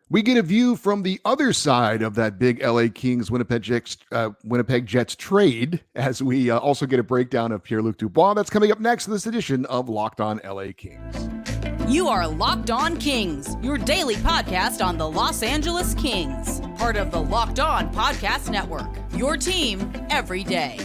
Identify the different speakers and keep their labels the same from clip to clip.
Speaker 1: We get a view from the other side of that big LA Kings Winnipeg Jets trade as we also get a breakdown of Pierre-Luc Dubois. That's coming up next in this edition of Locked On LA Kings.
Speaker 2: You are Locked On Kings, your daily podcast on the Los Angeles Kings, part of the Locked On Podcast Network, your team every day.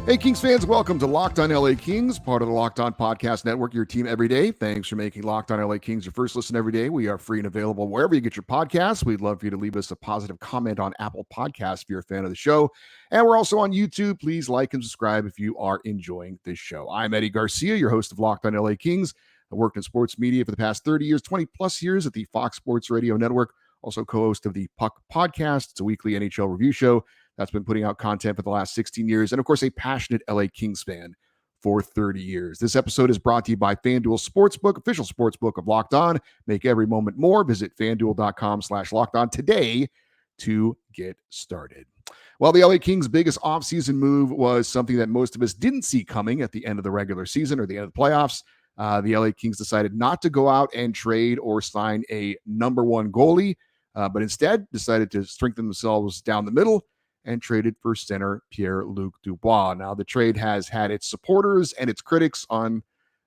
Speaker 1: Hey, Kings fans, welcome to Locked On LA Kings, part of the Locked On Podcast Network, your team every day. Thanks for making Locked On LA Kings your first listen every day. We are free and available wherever you get your podcasts. We'd love for you to leave us a positive comment on Apple Podcasts if you're a fan of the show. And we're also on YouTube. Please like and subscribe if you are enjoying this show. I'm Eddie Garcia, your host of Locked On LA Kings. I worked in sports media for the past 30 years, 20 plus years at the Fox Sports Radio Network, also co-host of the Puck Podcast. It's a weekly NHL review show that's been putting out content for the last 16 years, and of course, a passionate LA Kings fan for 30 years. This episode is brought to you by FanDuel Sportsbook, official sportsbook of Locked On. Make every moment more. Visit FanDuel.com/LockedOn today to get started. Well, the LA Kings' biggest offseason move was something that most of us didn't see coming at the end of the regular season or the end of the playoffs. The LA Kings decided not to go out and trade or sign a number one goalie, but instead decided to strengthen themselves down the middle and traded for center Pierre-Luc Dubois. Now, the trade has had its supporters and its critics on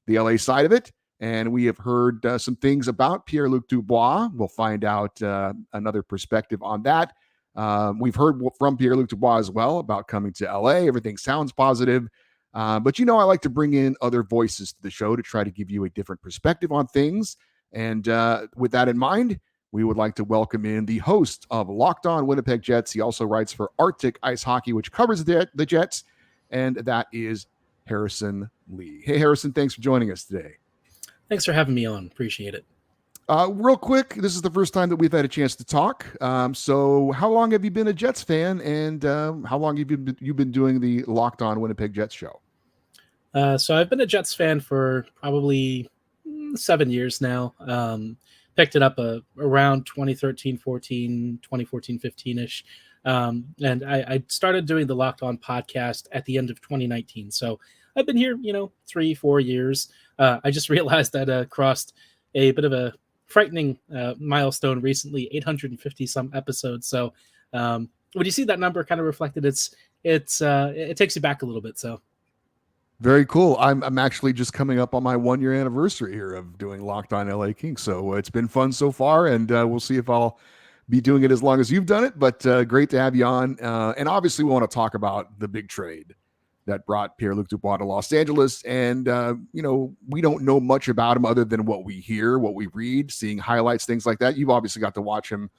Speaker 1: the LA side of it, and we have heard some things about Pierre-Luc Dubois. We'll find out another perspective on that. We've heard from Pierre-Luc Dubois as well about coming to LA. Everything sounds positive, but I like to bring in other voices to the show to try to give you a different perspective on things. And with that in mind, we would like to welcome in the host of Locked On Winnipeg Jets. He also writes for Arctic Ice Hockey, which covers the Jets, and that is Harrison Lee. Hey, Harrison, thanks for joining us today.
Speaker 3: Thanks for having me on. Appreciate it.
Speaker 1: Real quick, this is the first time that we've had a chance to talk. So how long have you been a Jets fan, and how long have you been doing the Locked On Winnipeg Jets show?
Speaker 3: So I've been a Jets fan for probably 7 years now. Picked it up around 2013, 14, 2014, 15-ish. And I started doing the Locked On podcast at the end of 2019. So I've been here, 3-4 years. I just realized that I crossed a bit of a frightening milestone recently, 850 some episodes. So when you see that number kind of reflected, it takes you back a little bit. So.
Speaker 1: Very cool. I'm actually just coming up on my 1-year anniversary here of doing Locked On LA Kings. So it's been fun so far, and we'll see if I'll be doing it as long as you've done it. But great to have you on. And obviously, we want to talk about the big trade that brought Pierre-Luc Dubois to Los Angeles. And, we don't know much about him other than what we hear, what we read, seeing highlights, things like that. You've obviously got to watch him,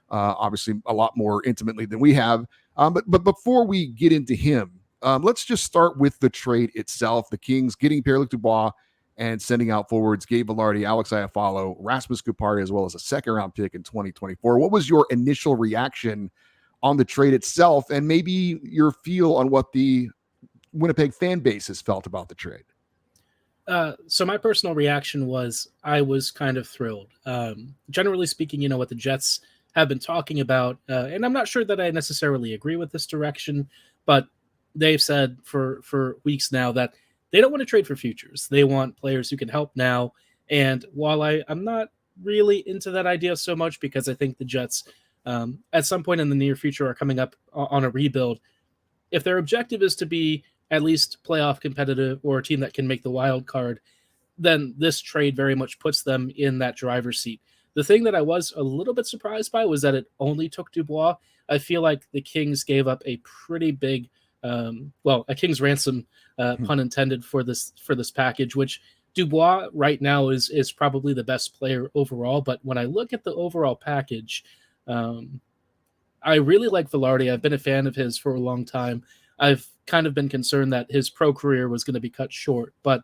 Speaker 1: obviously, a lot more intimately than we have. But before we get into him, let's just start with the trade itself. The Kings getting Pierre-Luc Dubois and sending out forwards Gabe Vilardi, Alex Iafallo, Rasmus Kupari, as well as a second-round pick in 2024. What was your initial reaction on the trade itself, and maybe your feel on what the Winnipeg fan base has felt about the trade?
Speaker 3: So my personal reaction was I was kind of thrilled. Generally speaking, what the Jets have been talking about, and I'm not sure that I necessarily agree with this direction, but they've said for weeks now that they don't want to trade for futures. They want players who can help now. And while I'm not really into that idea so much, because I think the Jets at some point in the near future are coming up on a rebuild, if their objective is to be at least playoff competitive or a team that can make the wild card, then this trade very much puts them in that driver's seat. The thing that I was a little bit surprised by was that it only took Dubois. I feel like the Kings gave up a pretty big a king's ransom, pun intended, for this package, which Dubois right now is probably the best player overall. But when I look at the overall package, I really like Vilardi. I've been a fan of his for a long time. I've kind of been concerned that his pro career was going to be cut short, but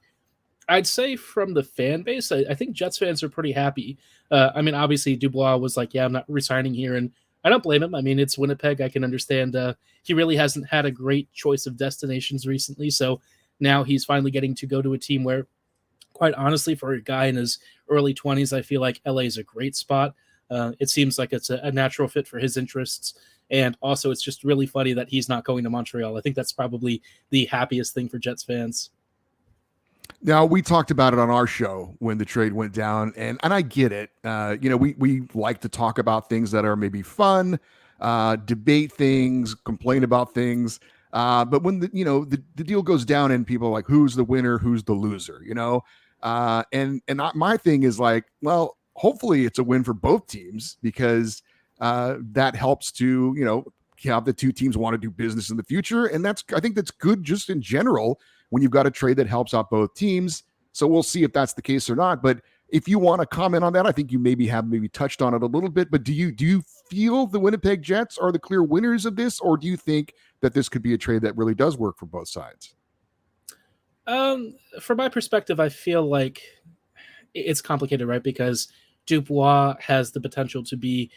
Speaker 3: I'd say from the fan base, I think Jets fans are pretty happy. Obviously Dubois was like, yeah, I'm not resigning here, and I don't blame him. I mean, it's Winnipeg. I can understand. He really hasn't had a great choice of destinations recently. So now he's finally getting to go to a team where, quite honestly, for a guy in his early 20s, I feel like LA is a great spot. It seems like it's a natural fit for his interests. And also, it's just really funny that he's not going to Montreal. I think that's probably the happiest thing for Jets fans.
Speaker 1: Now, we talked about it on our show when the trade went down, and I get it. We like to talk about things that are maybe fun, debate things, complain about things. But when the deal goes down and people are like, who's the winner, who's the loser, my thing is like, well, hopefully it's a win for both teams because that helps to, have the two teams want to do business in the future. And I think that's good just in general when you've got a trade that helps out both teams. So we'll see if that's the case or not. But if you want to comment on that, I think you maybe touched on it a little bit. But do you feel the Winnipeg Jets are the clear winners of this, or do you think that this could be a trade that really does work for both sides?
Speaker 3: From my perspective, I feel like it's complicated, right? Because Dubois has the potential to be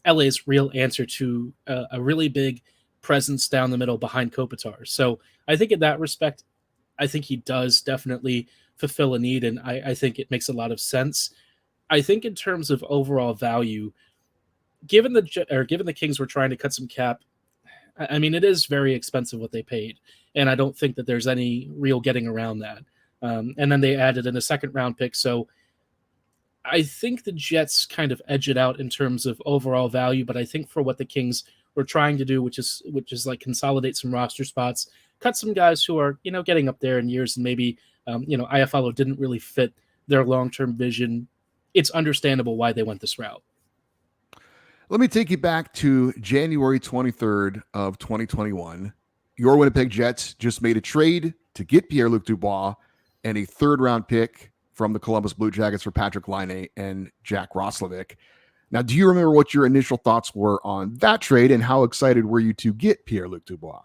Speaker 3: LA's real answer to a really big presence down the middle behind Kopitar. So I think in that respect, I think he does definitely fulfill a need, and I think it makes a lot of sense. I think in terms of overall value, given the Kings were trying to cut some cap, I mean, it is very expensive what they paid, and I don't think that there's any real getting around that. And then they added in a second round pick, so I think the Jets kind of edge it out in terms of overall value, but I think for what the Kings were trying to do, which is like consolidate some roster spots, cut some guys who are, getting up there in years and maybe, Iafallo didn't really fit their long-term vision. It's understandable why they went this route.
Speaker 1: Let me take you back to January 23rd of 2021. Your Winnipeg Jets just made a trade to get Pierre-Luc Dubois and a third-round pick from the Columbus Blue Jackets for Patrik Laine and Jack Roslovic. Now, do you remember what your initial thoughts were on that trade, and how excited were you to get Pierre-Luc Dubois?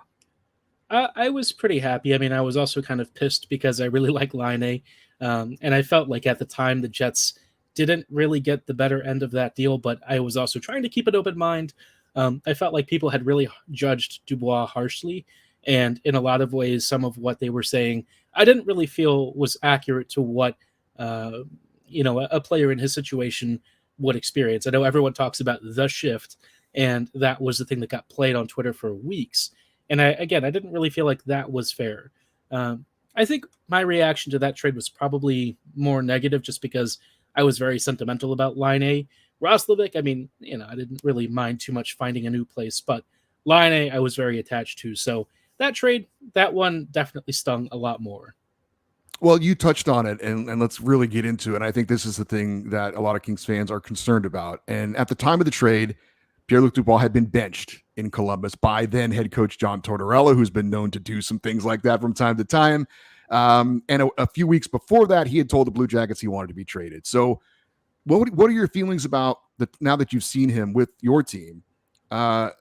Speaker 3: I was pretty happy. I mean, I was also kind of pissed because I really like Laine, and I felt like at the time the Jets didn't really get the better end of that deal, but I was also trying to keep an open mind. I felt like people had really judged Dubois harshly, and in a lot of ways, some of what they were saying, I didn't really feel was accurate to what a player in his situation would experience. I know everyone talks about the shift, and that was the thing that got played on Twitter for weeks. And I didn't really feel like that was fair. I think my reaction to that trade was probably more negative just because I was very sentimental about Laine. Roslovic, I mean, I didn't really mind too much finding a new place, but Laine I was very attached to. So that trade, that one definitely stung a lot more.
Speaker 1: Well, you touched on it, and let's really get into it. And I think this is the thing that a lot of Kings fans are concerned about. And at the time of the trade, Pierre-Luc Dubois had been benched in Columbus by then head coach John Tortorella, who's been known to do some things like that from time to time. And a few weeks before that, he had told the Blue Jackets he wanted to be traded. So what are your feelings about now that you've seen him with your team,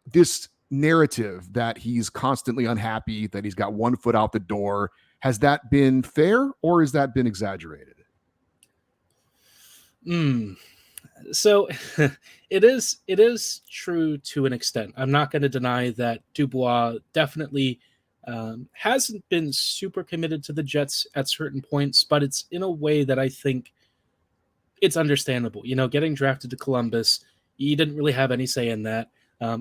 Speaker 1: this narrative that he's constantly unhappy, that he's got one foot out the door? Has that been fair, or has that been exaggerated?
Speaker 3: So it is true to an extent. I'm not going to deny that Dubois definitely hasn't been super committed to the Jets at certain points, but it's in a way that I think it's understandable. Getting drafted to Columbus, he didn't really have any say in that.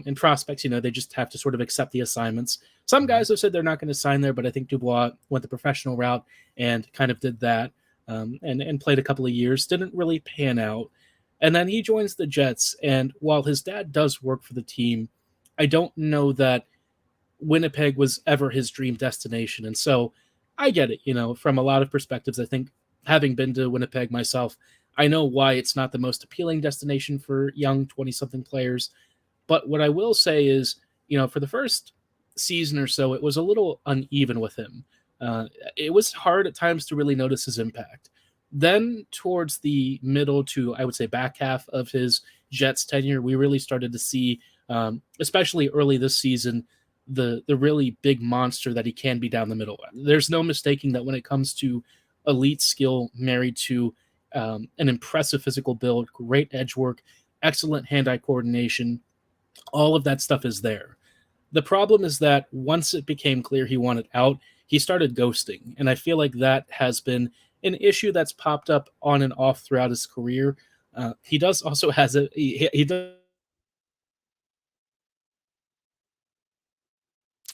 Speaker 3: In prospects, they just have to sort of accept the assignments. Some guys have said they're not going to sign there, but I think Dubois went the professional route and kind of did that and played a couple of years. Didn't really pan out. And then he joins the Jets, and while his dad does work for the team, I don't know that Winnipeg was ever his dream destination. And so I get it, from a lot of perspectives. I think having been to Winnipeg myself, I know why it's not the most appealing destination for young 20-something players. But what I will say is, for the first season or so, it was a little uneven with him. It was hard at times to really notice his impact. Then towards the middle to, I would say, back half of his Jets tenure, we really started to see, especially early this season, the really big monster that he can be down the middle. There's no mistaking that when it comes to elite skill married to an impressive physical build, great edge work, excellent hand-eye coordination, all of that stuff is there. The problem is that once it became clear he wanted out, he started ghosting. And I feel like that has been an issue that's popped up on and off throughout his career. He does also has he does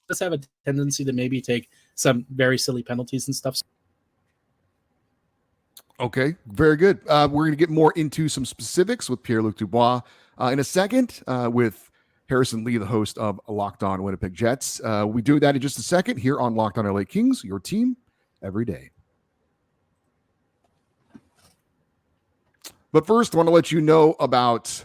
Speaker 3: does have a tendency to maybe take some very silly penalties and stuff.
Speaker 1: Okay, very good. We're going to get more into some specifics with Pierre-Luc Dubois in a second with Harrison Lee, the host of Locked On Winnipeg Jets. We do that in just a second here on Locked On LA Kings, your team every day. But first, I want to let you know about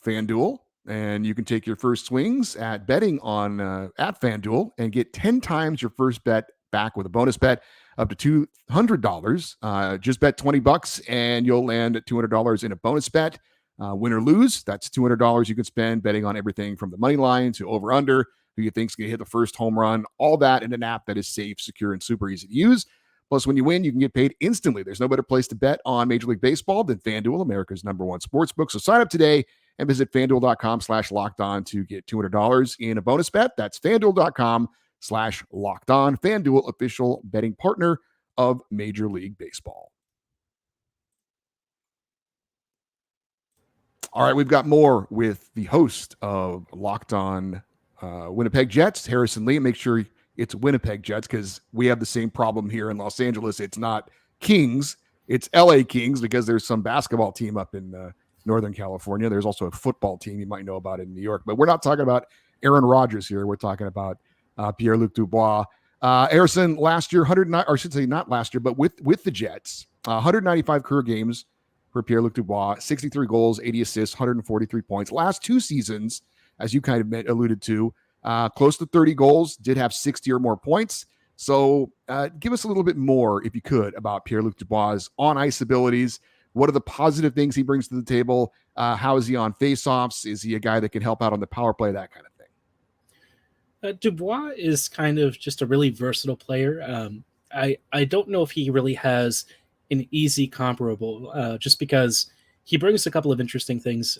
Speaker 1: FanDuel, and you can take your first swings at betting on at FanDuel and get 10 times your first bet back with a bonus bet up to $200. Just bet $20 and you'll land at $200 in a bonus bet. Win or lose, that's $200 you can spend betting on everything from the money line to over under, who you think's going to hit the first home run, all that in an app that is safe, secure, and super easy to use. Plus, when you win, you can get paid instantly. There's no better place to bet on Major League Baseball than FanDuel, America's #1 sportsbook. So sign up today and visit FanDuel.com/lockedon to get $200 in a bonus bet. That's FanDuel.com/lockedon. FanDuel, official betting partner of Major League Baseball. All right, we've got more with the host of Locked On Winnipeg Jets, Harrison Lee. Make sure it's Winnipeg Jets because we have the same problem here in Los Angeles. It's not Kings, it's LA Kings because there's some basketball team up in Northern California. There's also a football team you might know about in New York, but we're not talking about Aaron Rodgers here. We're talking about Pierre-Luc Dubois. Harrison, last year, 109, or I should say not last year, but with the Jets, 195 career games for Pierre-Luc Dubois, 63 goals, 80 assists, 143 points. Last two seasons, as you kind of alluded to, close to 30 goals, did have 60 or more points. So give us a little bit more, if you could, about Pierre-Luc Dubois' on-ice abilities. What are the positive things he brings to the table? How is he on faceoffs? Is he a guy that can help out on the power play, that kind of thing?
Speaker 3: Dubois is kind of just a really versatile player. I don't know if he really has an easy comparable, just because he brings a couple of interesting things.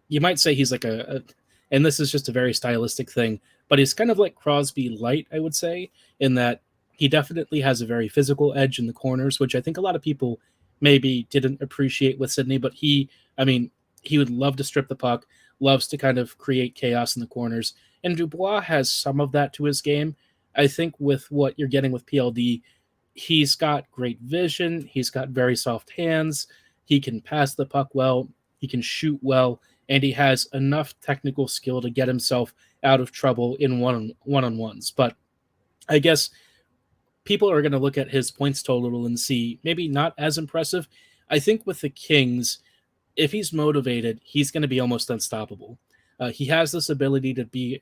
Speaker 3: You might say he's like and this is just a very stylistic thing, but he's kind of like Crosby light, I would say, in that he definitely has a very physical edge in the corners, which I think a lot of people maybe didn't appreciate with Sidney, but he would love to strip the puck, loves to kind of create chaos in the corners. And Dubois has some of that to his game. I think with what you're getting with PLD, he's got great vision. He's got very soft hands. He can pass the puck well. He can shoot well. And he has enough technical skill to get himself out of trouble in one-on-ones. But I guess people are going to look at his points total and see maybe not as impressive. I think with the Kings, if he's motivated, he's going to be almost unstoppable. He has this ability to be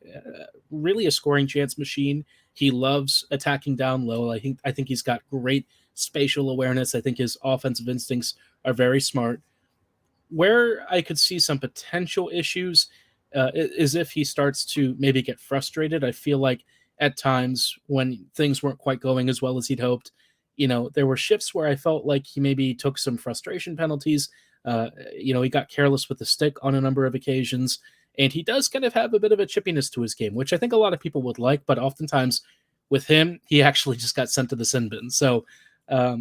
Speaker 3: really a scoring chance machine. He loves attacking down low. I think he's got great spatial awareness. I think his offensive instincts are very smart. Where I could see some potential issues is if he starts to maybe get frustrated. I feel like at times when things weren't quite going as well as he'd hoped, there were shifts where I felt like he maybe took some frustration penalties. He got careless with the stick on a number of occasions, and he does kind of have a bit of a chippiness to his game, which I think a lot of people would like, but oftentimes with him, he actually just got sent to the sin bin. So, a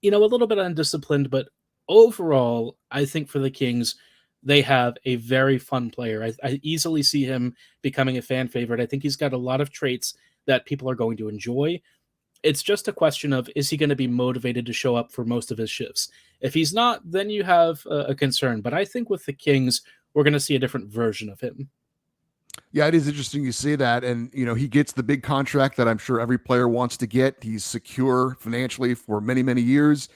Speaker 3: little bit undisciplined, but overall, I think for the Kings, they have a very fun player. I easily see him becoming a fan favorite. I think he's got a lot of traits that people are going to enjoy. It's just a question of, is he going to be motivated to show up for most of his shifts? If he's not, then you have a concern. But I think with the Kings, we're going to see a different version of him.
Speaker 1: Yeah, it is interesting you say that. And, he gets the big contract that I'm sure every player wants to get. He's secure financially for many, many years.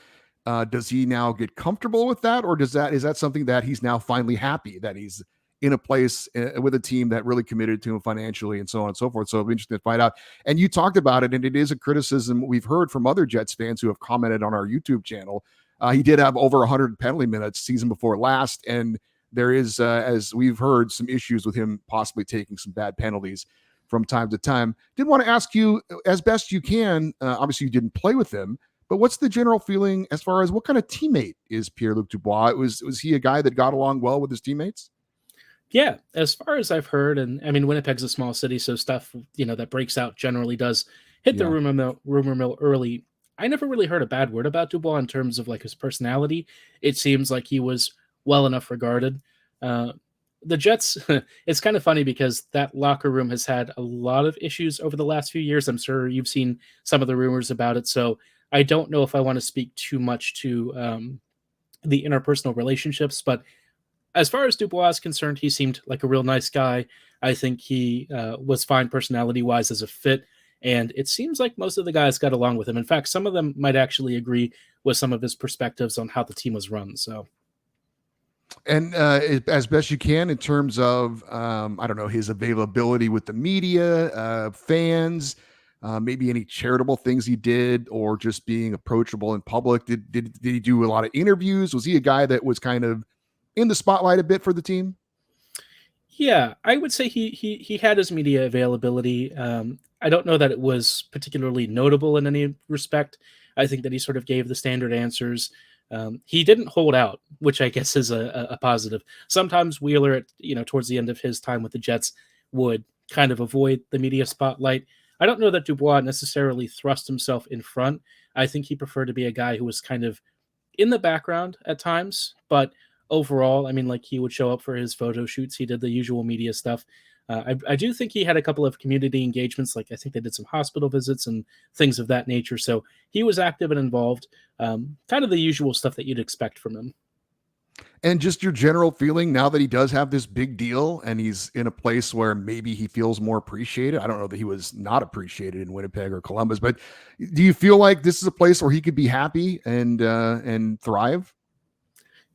Speaker 1: Does he now get comfortable with that? Or is that something that he's now finally happy that he's in a place with a team that really committed to him financially and so on and so forth? So it'll be interesting to find out. And you talked about it, and it is a criticism we've heard from other Jets fans who have commented on our YouTube channel. He did have over 100 penalty minutes season before last, and there is, as we've heard, some issues with him possibly taking some bad penalties from time to time. Did want to ask you, as best you can, obviously you didn't play with him, but what's the general feeling as far as what kind of teammate is Pierre-Luc Dubois? Was he a guy that got along well with his teammates?
Speaker 3: Yeah, as far as I've heard, and I mean, Winnipeg's a small city, so stuff, that breaks out generally does hit the rumor mill early. I never really heard a bad word about Dubois in terms of like his personality. It seems like he was well enough regarded. The Jets, it's kind of funny because that locker room has had a lot of issues over the last few years. I'm sure you've seen some of the rumors about it. So I don't know if I want to speak too much to the interpersonal relationships, but as far as Dubois is concerned, he seemed like a real nice guy. I think he was fine personality wise as a fit. And it seems like most of the guys got along with him. In fact, some of them might actually agree with some of his perspectives on how the team was run. So,
Speaker 1: And as best you can in terms of, I don't know, his availability with the media, fans, maybe any charitable things he did, or just being approachable in public. Did he do a lot of interviews? Was he a guy that was kind of in the spotlight a bit for the team?
Speaker 3: yeah, I would say he had his media availability. I don't know that it was particularly notable in any respect. I think that he sort of gave the standard answers. He didn't hold out, which I guess is a positive. Sometimes Wheeler, towards the end of his time with the Jets, would kind of avoid the media spotlight. I don't know that Dubois necessarily thrust himself in front. I think he preferred to be a guy who was kind of in the background at times, but overall, I mean, like he would show up for his photo shoots. He did the usual media stuff. I do think he had a couple of community engagements, like I think they did some hospital visits and things of that nature. So he was active and involved, kind of the usual stuff that you'd expect from him.
Speaker 1: And just your general feeling now that he does have this big deal and he's in a place where maybe he feels more appreciated. I don't know that he was not appreciated in Winnipeg or Columbus, but do you feel like this is a place where he could be happy and thrive?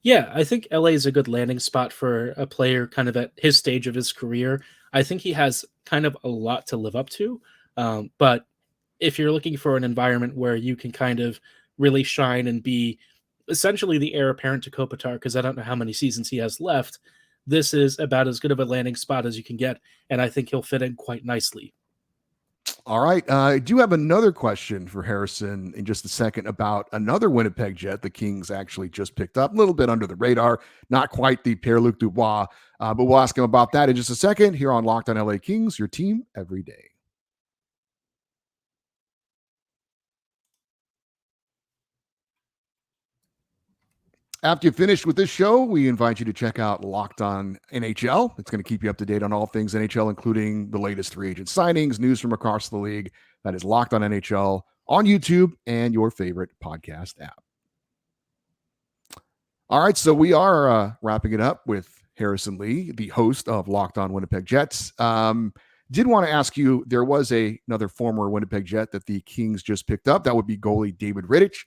Speaker 3: Yeah, I think LA is a good landing spot for a player kind of at his stage of his career. I think he has kind of a lot to live up to. But if you're looking for an environment where you can kind of really shine and be essentially the heir apparent to Kopitar, because I don't know how many seasons he has left, this is about as good of a landing spot as you can get. And I think he'll fit in quite nicely.
Speaker 1: All right. I do have another question for Harrison in just a second about another Winnipeg Jet the Kings actually just picked up, a little bit under the radar, not quite the Pierre-Luc Dubois, but we'll ask him about that in just a second here on Locked on LA Kings, your team every day. After you've finished with this show, we invite you to check out Locked On NHL. It's going to keep you up to date on all things NHL, including the latest free agent signings, news from across the league. That is Locked On NHL on YouTube and your favorite podcast app. All right, so we are wrapping it up with Harrison Lee, the host of Locked On Winnipeg Jets. Did want to ask you, there was another former Winnipeg Jet that the Kings just picked up. That would be goalie David Rittich,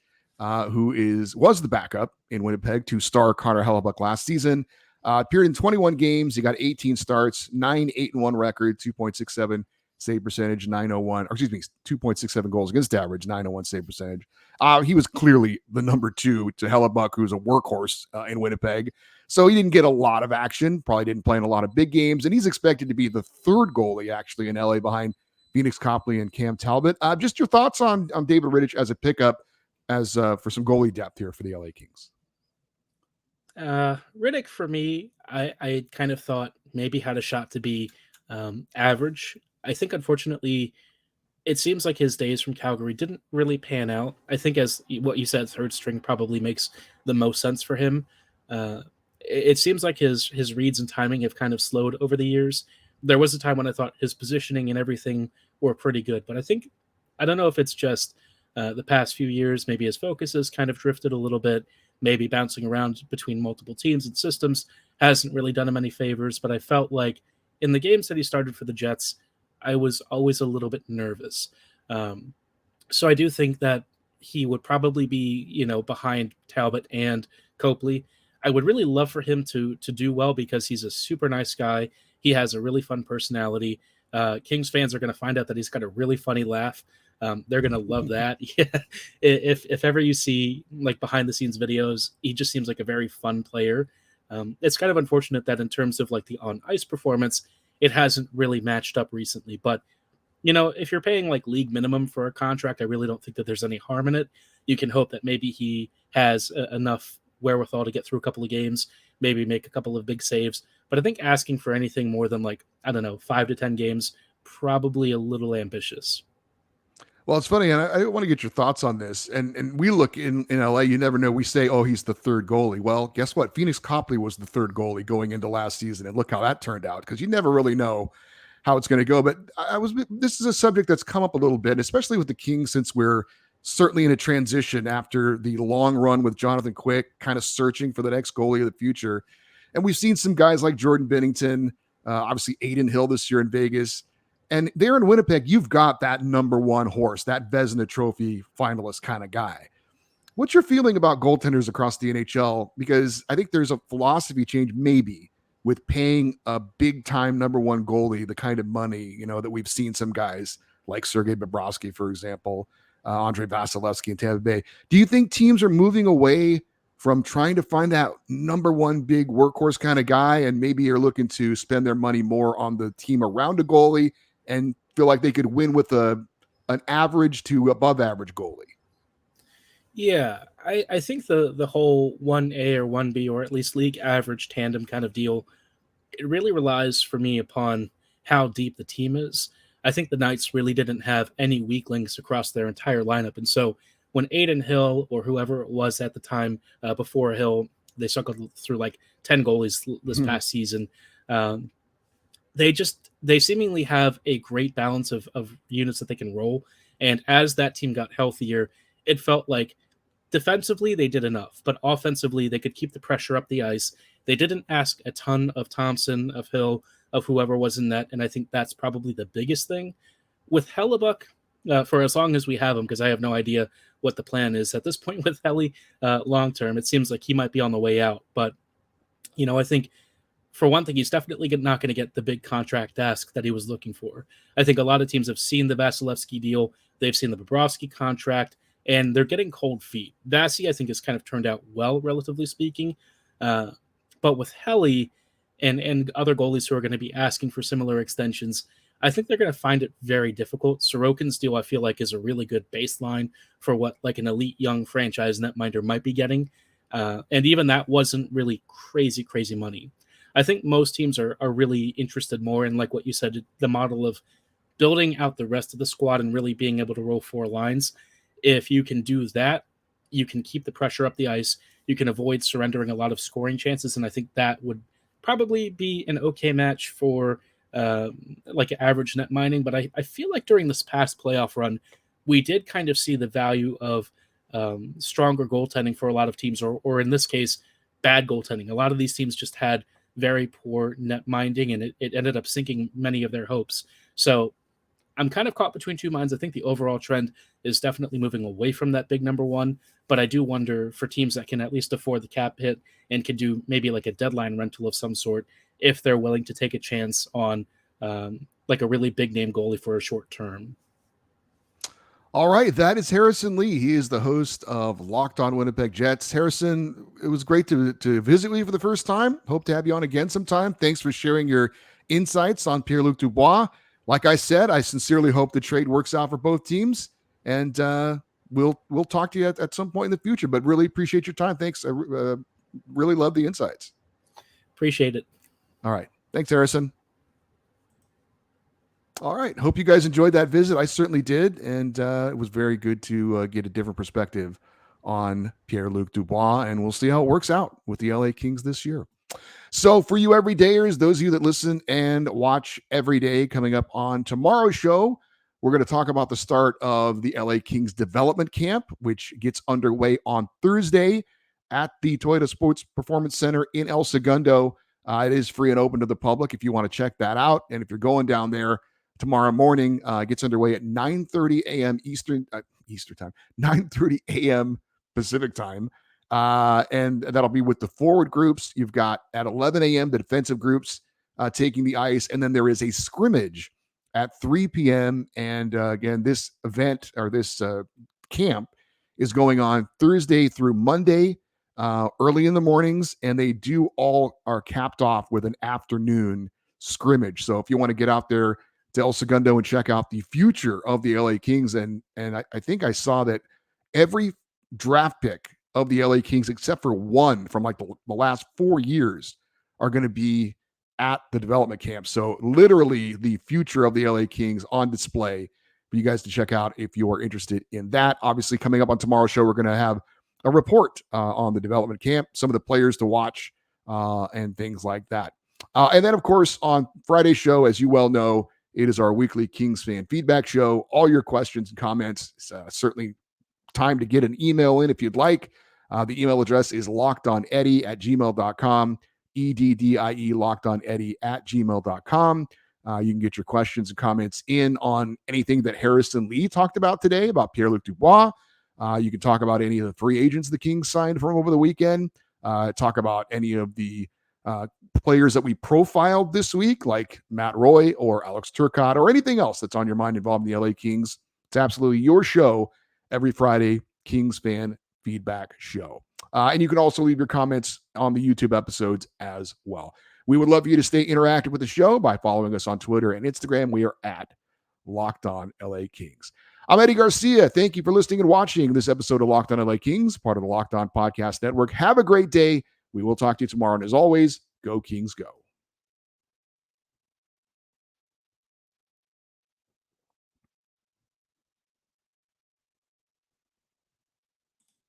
Speaker 1: who was the backup in Winnipeg to star Connor Hellebuck last season. Appeared in 21 games. He got 18 starts, 9-8-1 record, 2.67 save percentage, 2.67 goals against average, 901 save percentage. He was clearly the number two to Hellebuck, who's a workhorse in Winnipeg. So he didn't get a lot of action, probably didn't play in a lot of big games, and he's expected to be the third goalie actually in LA behind Phoenix Copley and Cam Talbot. Just your thoughts on David Rittich as a pickup as for some goalie depth here for the LA Kings.
Speaker 3: Riddick, for me, I kind of thought maybe had a shot to be average. I think, unfortunately, it seems like his days from Calgary didn't really pan out. I think, as what you said, third string probably makes the most sense for him. It seems like his reads and timing have kind of slowed over the years. There was a time when I thought his positioning and everything were pretty good, but I don't know if it's just the past few years. Maybe his focus has kind of drifted a little bit. Maybe bouncing around between multiple teams and systems hasn't really done him any favors, but I felt like in the games that he started for the Jets, I was always a little bit nervous. So I do think that he would probably be, behind Talbot and Copley. I would really love for him to do well because he's a super nice guy. He has a really fun personality. Kings fans are going to find out that he's got a really funny laugh. They're going to love that. Yeah. If ever you see like behind the scenes videos, he just seems like a very fun player. It's kind of unfortunate that in terms of like the on ice performance, it hasn't really matched up recently, but if you're paying like league minimum for a contract, I really don't think that there's any harm in it. You can hope that maybe he has enough wherewithal to get through a couple of games, maybe make a couple of big saves. But I think asking for anything more than 5 to 10 games, probably a little ambitious.
Speaker 1: Well, it's funny, and I want to get your thoughts on this. And we look in LA, you never know. We say, oh, he's the third goalie. Well, guess what? Phoenix Copley was the third goalie going into last season, and look how that turned out, because you never really know how it's going to go. But this is a subject that's come up a little bit, especially with the Kings, since we're certainly in a transition after the long run with Jonathan Quick, kind of searching for the next goalie of the future. And we've seen some guys like Jordan Binnington, obviously Aiden Hill this year in Vegas. And there in Winnipeg, you've got that number one horse, that Vezina Trophy finalist kind of guy. What's your feeling about goaltenders across the NHL? Because I think there's a philosophy change maybe with paying a big-time number one goalie the kind of money, that we've seen some guys like Sergei Bobrovsky, for example, Andrei Vasilevsky in Tampa Bay. Do you think teams are moving away from trying to find that number one big workhorse kind of guy, and maybe are looking to spend their money more on the team around a goalie and feel like they could win with an average to above average goalie?
Speaker 3: Yeah, I think the whole 1A or 1B, or at least league average tandem kind of deal, it really relies for me upon how deep the team is. I think the Knights really didn't have any weaklings across their entire lineup. And so when Aiden Hill, or whoever it was at the time before Hill, they cycled through like 10 goalies this past season, they seemingly have a great balance of units that they can roll. And as that team got healthier, it felt like defensively they did enough, but offensively they could keep the pressure up the ice. They didn't ask a ton of Thompson, of Hill, of whoever was in net, and I think that's probably the biggest thing. With Hellebuck, for as long as we have him, because I have no idea what the plan is at this point with Helly long term, it seems like he might be on the way out. But, I think for one thing, he's definitely not going to get the big contract ask that he was looking for. I think a lot of teams have seen the Vasilevsky deal. They've seen the Bobrovsky contract, and they're getting cold feet. Vasi, I think, has kind of turned out well, relatively speaking. But with Helly and other goalies who are going to be asking for similar extensions, I think they're going to find it very difficult. Sorokin's deal, I feel like, is a really good baseline for what like an elite young franchise netminder might be getting. And even that wasn't really crazy money. I think most teams are really interested more in, like what you said, the model of building out the rest of the squad and really being able to roll four lines. If you can do that, you can keep the pressure up the ice. You can avoid surrendering a lot of scoring chances. And I think that would probably be an okay match for like average net mining. But I feel like during this past playoff run, we did kind of see the value of stronger goaltending for a lot of teams, or in this case, bad goaltending. A lot of these teams just had very poor net minding, and it ended up sinking many of their hopes. So I'm kind of caught between two minds. I think the overall trend is definitely moving away from that big number one, but I do wonder for teams that can at least afford the cap hit and can do maybe like a deadline rental of some sort, if they're willing to take a chance on like a really big name goalie for a short term.
Speaker 1: All right, that is Harrison Lee. He is the host of Locked On Winnipeg Jets. Harrison, it was great to visit with you for the first time. Hope to have you on again sometime. Thanks for sharing your insights on Pierre-Luc Dubois. Like I said, I sincerely hope the trade works out for both teams, and we'll talk to you at some point in the future. But really appreciate your time. Thanks. I really love the insights.
Speaker 3: Appreciate it.
Speaker 1: All right. Thanks, Harrison. All right. Hope you guys enjoyed that visit. I certainly did. And it was very good to get a different perspective on Pierre-Luc Dubois. And we'll see how it works out with the LA Kings this year. So for you everydayers, those of you that listen and watch every day, coming up on tomorrow's show, we're going to talk about the start of the LA Kings development camp, which gets underway on Thursday at the Toyota Sports Performance Center in El Segundo. It is free and open to the public if you want to check that out. And if you're going down there, tomorrow morning gets underway at 9:30 a.m. Eastern time, 9:30 a.m. Pacific time. And that'll be with the forward groups. You've got at 11 a.m. the defensive groups taking the ice. And then there is a scrimmage at 3 p.m. And again, this event or this camp is going on Thursday through Monday, early in the mornings. And they are capped off with an afternoon scrimmage. So if you want to get out there to El Segundo and check out the future of the LA Kings. And I think I saw that every draft pick of the LA Kings, except for one from like the last 4 years, are going to be at the development camp. So literally the future of the LA Kings on display for you guys to check out if you're interested in that. Obviously, coming up on tomorrow's show, we're going to have a report on the development camp, some of the players to watch, and things like that. And then, of course, on Friday's show, as you well know, it is our weekly Kings fan feedback show. All your questions and comments, certainly time to get an email in if you'd like. The email address is lockedoneddie@gmail.com, EDDIE, lockedoneddie@gmail.com. You can get your questions and comments in on anything that Harrison Lee talked about today about Pierre-Luc Dubois. You can talk about any of the free agents the Kings signed from over the weekend. Talk about any of the players that we profiled this week, like Matt Roy or Alex Turcotte, or anything else that's on your mind involving the LA Kings. It's absolutely your show every Friday, Kings fan feedback show. And you can also leave your comments on the YouTube episodes as well. We would love for you to stay interactive with the show by following us on Twitter and Instagram. We are at Locked On LA Kings. I'm Eddie Garcia. Thank you for listening and watching this episode of Locked On LA Kings, part of the Locked On Podcast Network. Have a great day. We will talk to you tomorrow. And as always, go Kings, go.